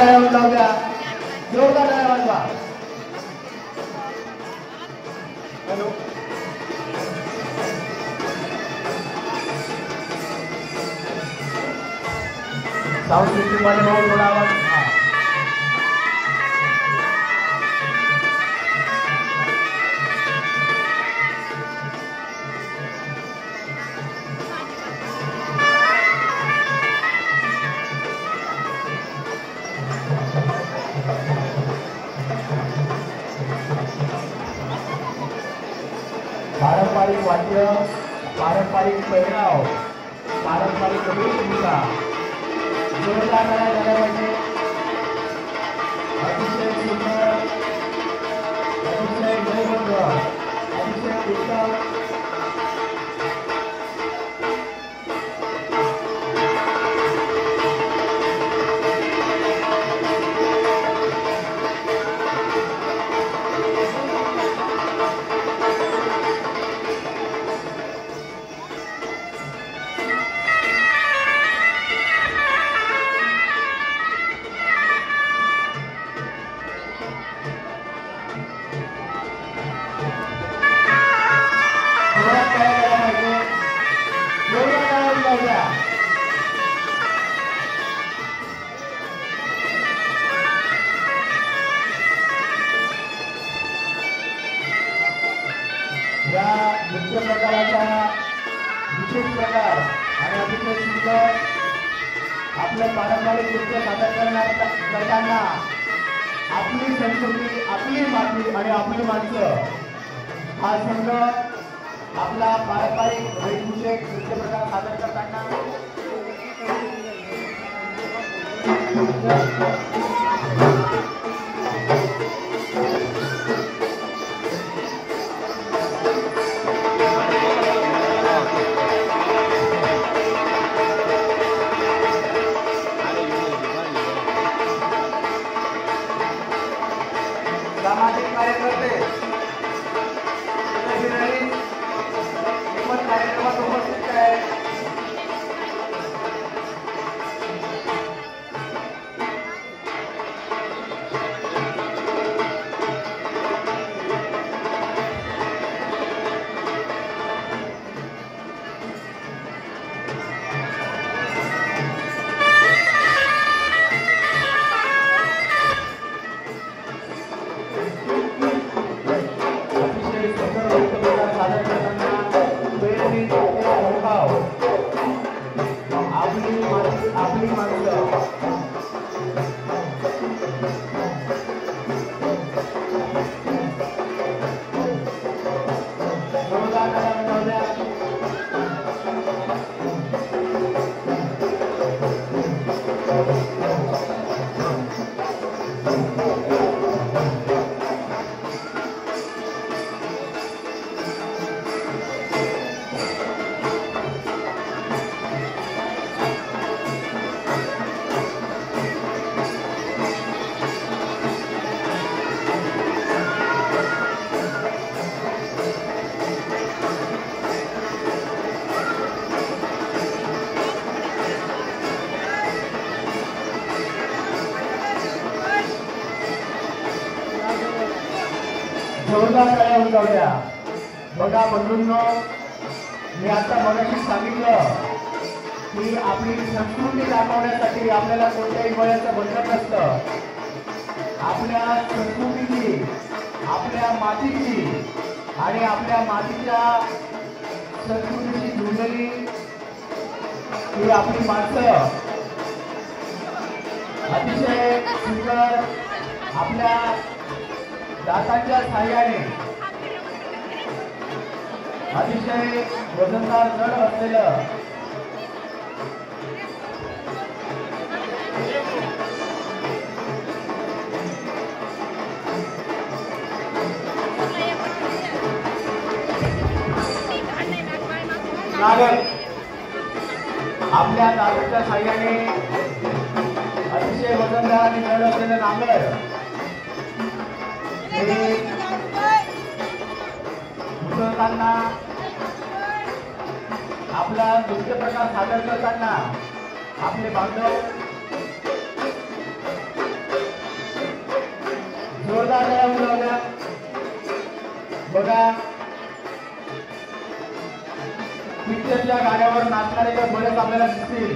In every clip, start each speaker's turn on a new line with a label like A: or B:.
A: टाळ्या लावून द्या, जोरदार टाळ्या वाजवा. हॅलो साऊंड सिस्टीम मध्ये भाऊ थोडा आवाज. पारंपरिक वाद्य, पारंपरिक पेहराव, पारंपरिक वेशभूषा जोरदार झाला पाहिजे. अतिशय सुंदर, अतिशय जयवंत, अतिशय उत्तम. या नृत्य प्रकाराचा विशेष प्रकार आणि अतिशय सुंदर आपलं पारंपरिक नृत्य सादर करताना आपली संस्कृती, आपली माती आणि आपली माणसं हा संघ आपला पारंपरिक वेशभूषेत नृत्य प्रकार सादर करताना सामाजिक कार्यकर्ते कार्यक्रमात उपस्थित आहेत. आपली माणसं जोरदार टाळ्या उठवल्या. बघा बंधूंनो, मी आता मगाशी सांगितलं की आपली संस्कृती दाखवण्यासाठी आपल्याला कोणत्याही वयाचं बंधन नसतं. आपल्या संस्कृतीची, आपल्या मातीची आणि आपल्या मातीच्या संस्कृतीची जुळलेली ही आपली माणसं अतिशय सुंदर आपल्या दातांच्या साह्याने अतिशय वजनदार जड असलेलं नागर आपल्या दातांच्या साह्याने अतिशय वजनदार आणि जड असलेलं नागर उचलताना आपला नृत्य प्रकार सादर करताना आपले बांधव जोरदार टाळ्या उडवल्या. बघा पिक्चरच्या गाण्यावर नाचणारे तर बरेच आपल्याला दिसतील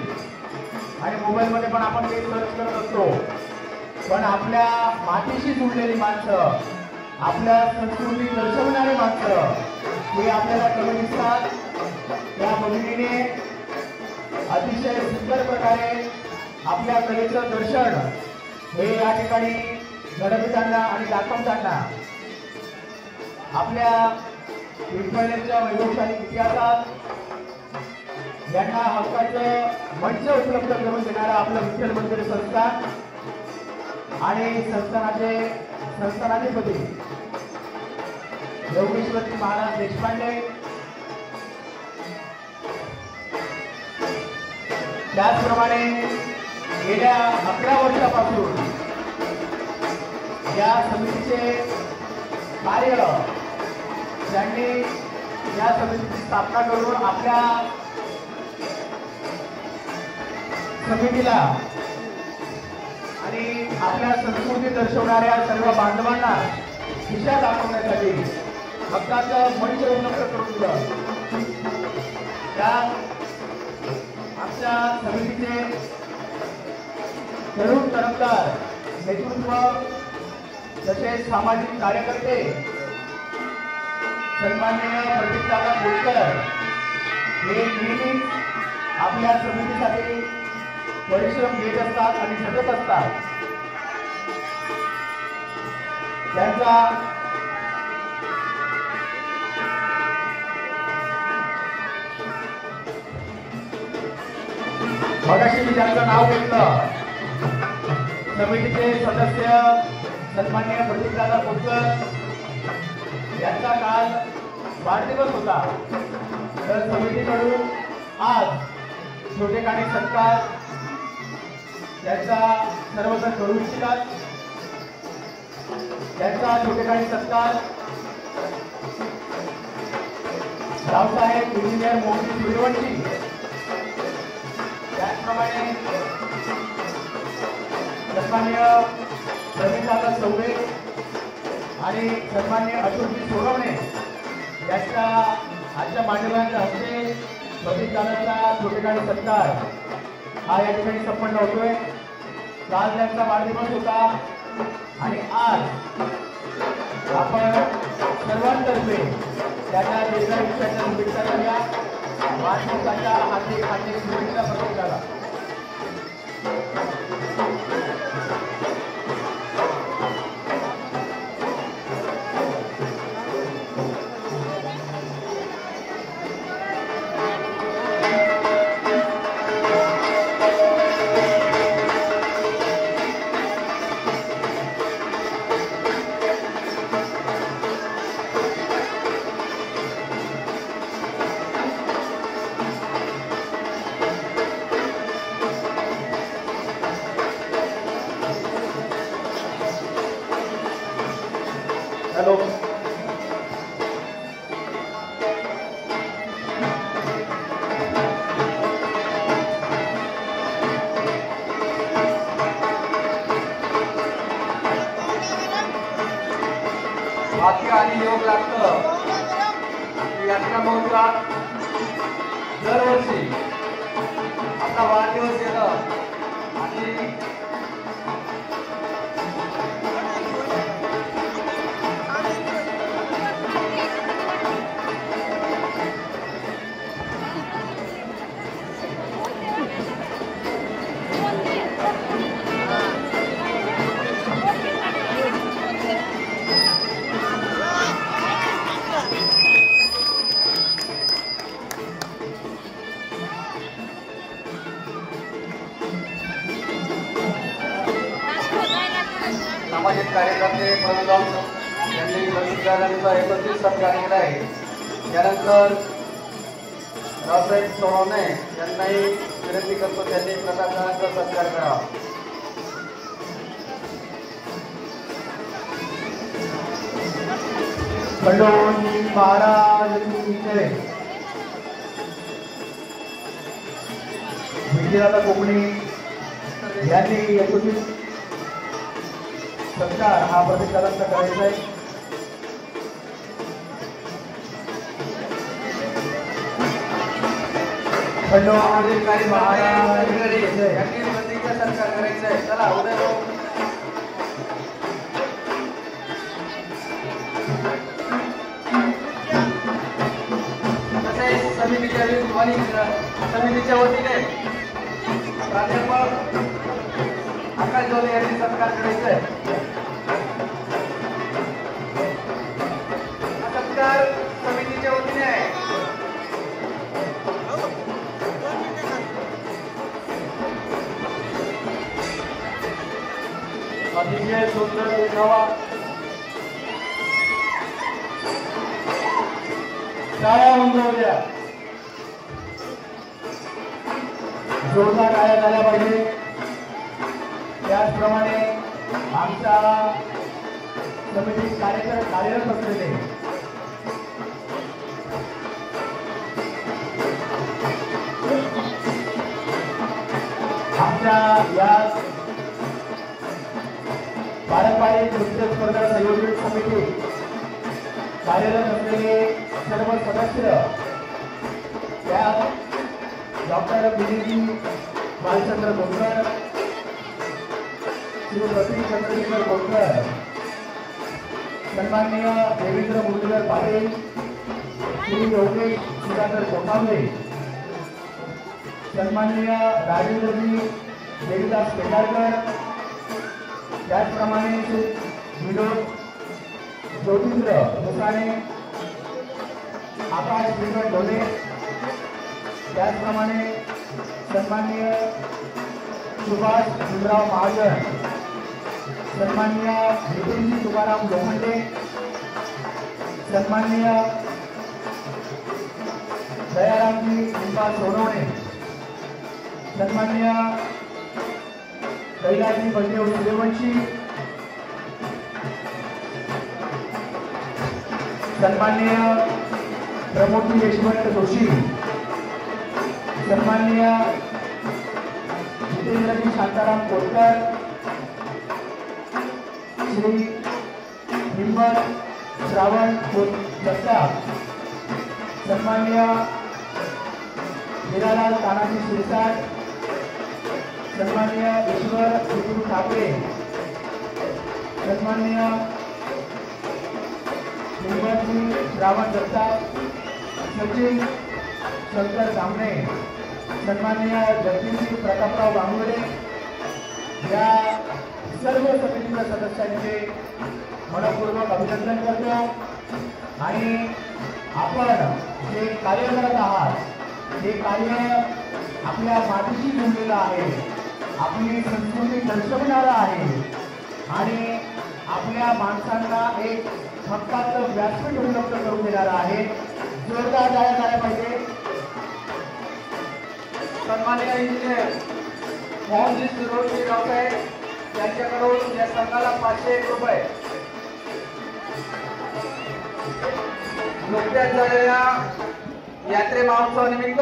A: आणि मोबाईल मध्ये पण आपण ते सर्च करत असतो. पण आपल्या मातीशी जुळलेली माणसं, आपल्या संस्कृती दर्शवणारी माणसं हे आपल्याला कमी दिसतात. त्या भगिनीने अतिशय सुंदर प्रकारे आपल्या कलेचं दर्शन हे या ठिकाणी घडविताना आणि दाखवताना आपल्या पिंपळनेरच्या वैभवशाली इतिहासात यांना हक्काचं मंच उपलब्ध करून देणारा आपलं विठ्ठल मंदिर संस्थान आणि संस्थानाधिपती योगेश्वरी महाराज देशपांडे, त्याचप्रमाणे गेल्या 11 वर्षापासून या समितीचे कार्य त्यांनी या समितीची स्थापना करून आपल्या समितीला आणि आपल्या संस्कृती दर्शवणाऱ्या सर्व बांधवांना दिशा दाखवण्यासाठी हक्काचं मंच उपलब्ध करून दिलं. त्या आमच्या समितीचे तरुण तरफदार नेतृत्व तसेच सामाजिक कार्यकर्ते सन्माननीय प्रदीपदादा बोरकर हे नेहमीच आपल्या समितीसाठी परिश्रम घेत असतात आणि झटत असतात. त्यांचा मगाशी मी त्यांचं नाव घेतलं. समितीचे सदस्य सन्माननीय प्रदीपदादा बोरकर यांचा काल वाढदिवस होता. तर समितीकडून आज छोटेखानी सत्कार त्यांचा सर्वजण करू इच्छितात. त्यांचा छोटेखानी सत्कार रावसाहेब इंजिनियर मोहन सूर्यवंशी, त्याचप्रमाणे सन्माननीय प्रवीणदादा चौबे आणि सन्माननीय अशोकजी सोनवणे यांच्या आजच्या मान्यवरांच्या हस्ते प्रदीपदादांचा छोटेखानी सत्कार हा या ठिकाणी संपन्न होतोय. काल त्यांचा वाढदिवस होता आणि आज आपण सर्वांतर्फे त्यांच्या दीर्घायुष्याच्या निमित्ताने वाढदिवसाच्या हार्दिक शुभेच्छा प्रत्येकाला. हॅलो, भाग्य आणि योग लागतं. यात्रा महोत्सवात दरवर्षी आपला वाढदिवस येणं आणि सामाजिक कार्यकर्ते प्रवीणराव यांनी प्रदीपदादांचा 31 सत्कार केला आहे. त्यानंतर रावसाहेब सोनवणे यांनाही विनंती करतो त्यांनी प्रदीपदादांचा सत्कार करावा. खंडोजी महाराज की विजयदादा कोकणी यांनी 29 सत्कार हा प्रत्येकाला करायचा आहे.
B: खंडोबाधिकारी महाराज यांनी बंदीचा सत्कार करायचा आहे. चला उदय हो. तसेच समितीच्या वतीने प्राध्यापक आकाश जोले यांनी सत्कार करायचा आहे. हा सत्कार समितीच्या वतीने आहे.
A: अतिशय सुंदर देखावा टाळ्या उमटवल्या. जोरदार टाळ्या झाल्या पाहिजे. त्याचप्रमाणे आमच्या समितीत कार्यरत असलेले आमच्या या पारंपरिक नृत्य स्पर्धा संयोजन समिती कार्यरत असलेले सर्व सदस्य, त्यात डॉक्टर विजयजी बालचंद्र गोंडकर, श्री प्रतीक चंद्रशेखर गोंडकर, सन्माननीय देवेंद्र मुरलीधर पाटील, श्री योगेश सुधाकर कोठावले, सन्माननीय राजेंद्रजी देवीदास पेंढारकर, त्याचप्रमाणे विनोद ज्योतिंद्र मुसाणे, आकाश विनोद ढोले, त्याचप्रमाणे सन्माननीय सुभाष भीमराव महाजन, सन्माननीय नितीनजी तुकाराम लोखंडे, सन्माननीय दयारामजी निंबा सोनवणे, सन्माननीय कैलासजी बलदेव सूर्यवंशी, सन्माननीय प्रमोदजी यशवंत जोशी, सन्माननीय जितेंद्रजी शांताराम कोटकर, श्री हिम्मत श्रावण जगताप, सन्माननीय हिरालाल तानाजी शिरसाट, सन्माननीय ईश्वर विपुल ठाकरे, सन्माननीय हिम्मतजी श्रावण जगताप, सचिन शंकर कांबळे, सन्माननीय जगदीशजी प्रतापराव गांगुर्डे, या सर्व समितीच्या सदस्यांचे मनपूर्वक अभिनंदन करतो. आणि आपण जे कार्य करत आहात हे कार्य आपल्या मातीशी जोडलेलं आहे, आपली संस्कृती दर्शवणारं आहे आणि आपल्या माणसांना एक हक्काचं व्यासपीठ उपलब्ध करून देणारं आहे. जोरदार टाळ्या झाल्या पाहिजे.
B: सन्माननीय इंजिनियर मोहनजी सुरोजी गावसाहेब यांच्याकडून या संघाला 501 रुपये नुकत्याच झालेल्या यात्रे महोत्सवानिमित्त